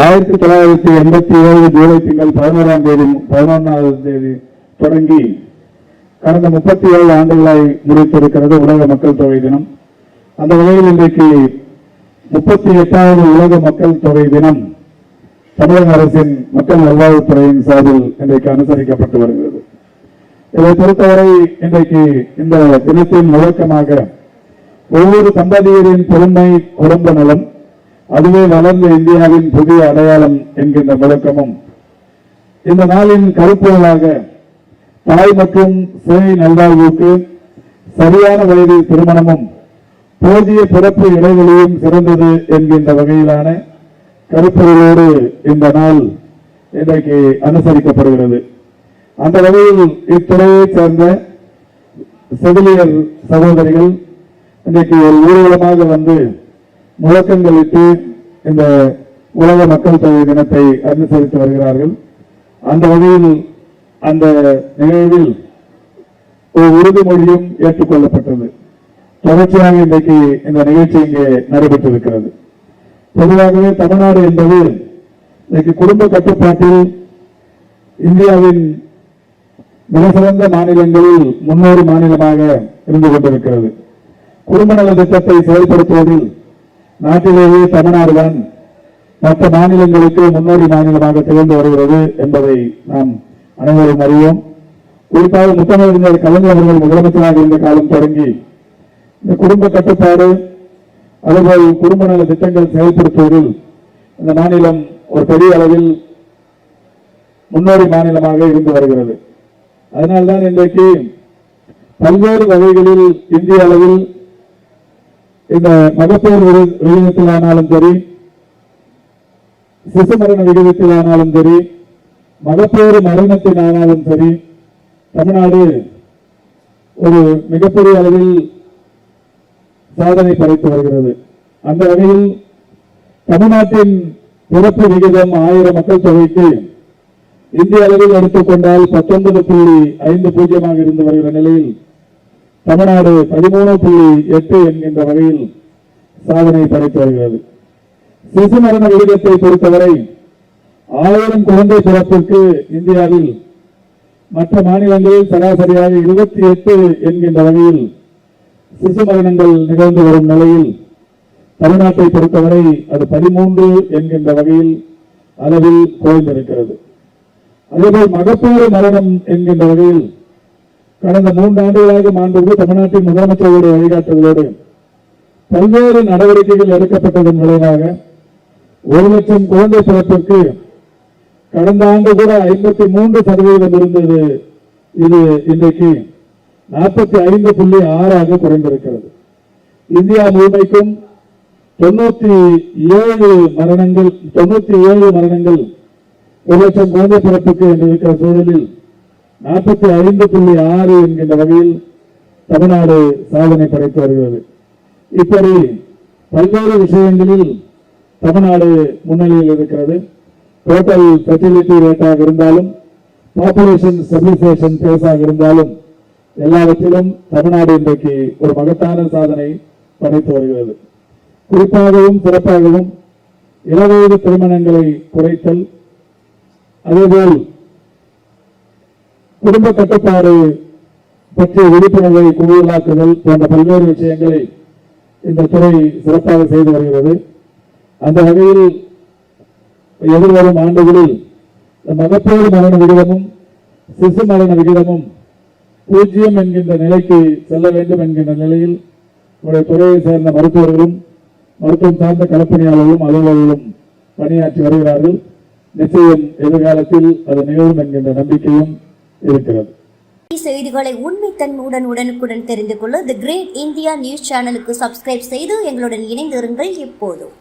1987 ஜூலை திங்கள் 11ஆம் தேதி தொடங்கி கடந்த 37 ஆண்டுகளாய் முடித்திருக்கிறது உலக மக்கள் தொகை தினம். அந்த வகையில் இன்றைக்கு 38வது உலக மக்கள் தொகை தினம் தமிழக அரசின் மக்கள் நல்வாழ்வுத்துறையின் சார்பில் இன்றைக்கு அனுசரிக்கப்பட்டு வருகிறது. இதை பொறுத்தவரை இன்றைக்கு இந்த தினத்தின் முழக்கமாக ஒவ்வொரு தம்பதியரின் பெருமை குடும்ப நலம், அதுவே வளர்ந்த இந்தியாவின் புதிய அடையாளம் என்கின்ற முழக்கமும், இந்த நாளின் கருப்பொருளாக தாய் மற்றும் சேய் நல்வாழ்வுக்கு சரியான வயதில் திருமணமும் போதிய பிறப்பு இடைவெளியும் சிறந்தது என்கின்ற வகையிலான கருப்பொருளோடு இந்த நாள் இன்றைக்கு அனுசரிக்கப்படுகிறது. அந்த வகையில் இத்துறையைச் சேர்ந்த செவிலியர் சகோதரிகள் இன்றைக்கு ஒரு ஊர்வலமாக வந்து முழக்கங்களிட்டு இந்த உலக மக்கள் தொகை தினத்தை அனுசரித்து வருகிறார்கள். அந்த வகையில் அந்த நிகழ்வில் ஒரு உறுதிமொழியும் ஏற்றுக்கொள்ளப்பட்டது. தொடர்ச்சியாக இன்றைக்கு இந்த நிகழ்ச்சி இங்கே நடைபெற்றிருக்கிறது. பொதுவாகவே தமிழ்நாடு என்பது இன்றைக்கு குடும்ப கட்டுப்பாட்டில் இந்தியாவின் மிக சிறந்த மாநிலங்களில் முன்னோடி மாநிலமாக இருந்து கொண்டிருக்கிறது. குடும்ப நல திட்டத்தை செயல்படுத்துவதில் நாட்டிலேயே தமிழ்நாடுதான் மற்ற மாநிலங்களுக்கு முன்னோடி மாநிலமாக திகழ்ந்து வருகிறது என்பதை நாம் அனைவரும் அறிவோம். குறிப்பாக முத்தமிழறிஞர் கலைஞர் அவர்கள் முதலமைச்சராக இருந்த காலம் தொடங்கி இந்த குடும்ப கட்டுப்பாடு அதுபோல் குடும்ப நல திட்டங்கள் செயல்படுத்துவதில் இந்த மாநிலம் ஒரு பெரிய அளவில் முன்னோடி மாநிலமாக இருந்து வருகிறது. அதனால்தான் இன்றைக்கு பல்வேறு வகைகளில் இந்திய அளவில் இந்த மகப்பேறு விகிதத்திலானாலும் சரி, சிசு மரண விகிதத்திலானாலும் சரி, மகப்பேறு மரணத்தினாலும் சரி, தமிழ்நாடு ஒரு மிகப்பெரிய அளவில் சாதனை படைத்து வருகிறது. அந்த வகையில் தமிழ்நாட்டின் பிறப்பு விகிதம் 1000 மக்கள் தொகைக்கு இந்திய அளவில் எடுத்துக்கொண்டால் 19.50 இருந்து வருகிற நிலையில் தமிழ்நாடு 13.8 என்கின்ற வகையில் சாதனை படைத்து வருகிறது. சிசு மரண விகிதத்தை பொறுத்தவரை 1000 குழந்தை பிறப்பிற்கு இந்தியாவில் மற்ற மாநிலங்களில் சராசரியாக 28 என்கின்ற வகையில் சிசு மரணங்கள் நிகழ்ந்து வரும் நிலையில் தமிழ்நாட்டை பொறுத்தவரை அது 13 என்கின்ற வகையில் அளவில் குறைந்திருக்கிறது. அதேபோல் மகப்பேறு மரணம் என்கின்ற வகையில் கடந்த 3 ஆண்டுகளாக மாண்புமிகு தமிழ்நாட்டின் முதலமைச்சருடைய வழிகாட்டுதலோடு பல்வேறு நடவடிக்கைகள் எடுக்கப்பட்டதன் விளைவாக 1 லட்சம் குழந்தை பிறப்பிற்கு கடந்த ஆண்டு கூட 53% இருந்தது. இது இன்றைக்கு 45.6 குறைந்திருக்கிறது. இந்தியா முழுமைக்கும் 97 மரணங்கள் 1 லட்சம் குழந்தை பிறப்புக்கு என்று இருக்கிற சூழலில் 45.6 என்கின்ற வகையில் தமிழ்நாடு சாதனை படைத்து வருகிறது. இப்படி பல்வேறு விஷயங்களில் தமிழ்நாடு முன்னிலையில் இருக்கிறது. டோட்டல் ஃபெர்டிலிட்டி ரேட்டாக இருந்தாலும், பாப்புலேஷன் ஸ்டெபிலைசேஷன் பேஸாக இருந்தாலும், எல்லாவற்றிலும் தமிழ்நாடு இன்றைக்கு ஒரு மகத்தான சாதனை படைத்து வருகிறது. குறிப்பாகவும் சிறப்பாகவும் இளவயது திருமணங்களை குறைத்தல், அதேபோல் குடும்ப கட்டுப்பாடு பற்றிய விழிப்புணர்வை கூடுதலாக்குதல் போன்ற பல்வேறு விஷயங்களை இந்த துறை சிறப்பாக செய்து வருகிறது. அந்த வகையில் எதிர்வரும் ஆண்டுகளில் மகப்பேறு மரண விகிதமும் சிசு மரண விகிதமும் 0 என்கின்ற நிலைக்கு செல்ல வேண்டும் என்கின்ற நிலையில் நம்முடைய துறையை சேர்ந்த மருத்துவர்களும் மருத்துவம் சார்ந்த களப்பணியாளர்களும் அலுவலர்களும் பணியாற்றி வருகிறார்கள். நிச்சயம் எதிர்காலத்தில் அது நிகழும் என்கின்ற நம்பிக்கையும் இருக்கிறது. செய்திகளை உண்மைத்தன்மையுடன் உடனுக்குடன் தெரிந்து கொள்ள தி கிரேட் இந்தியா நியூஸ் சேனலுக்கு சப்ஸ்கிரைப் செய்து எங்களுடன் இணைந்திருங்கள். எப்போதும்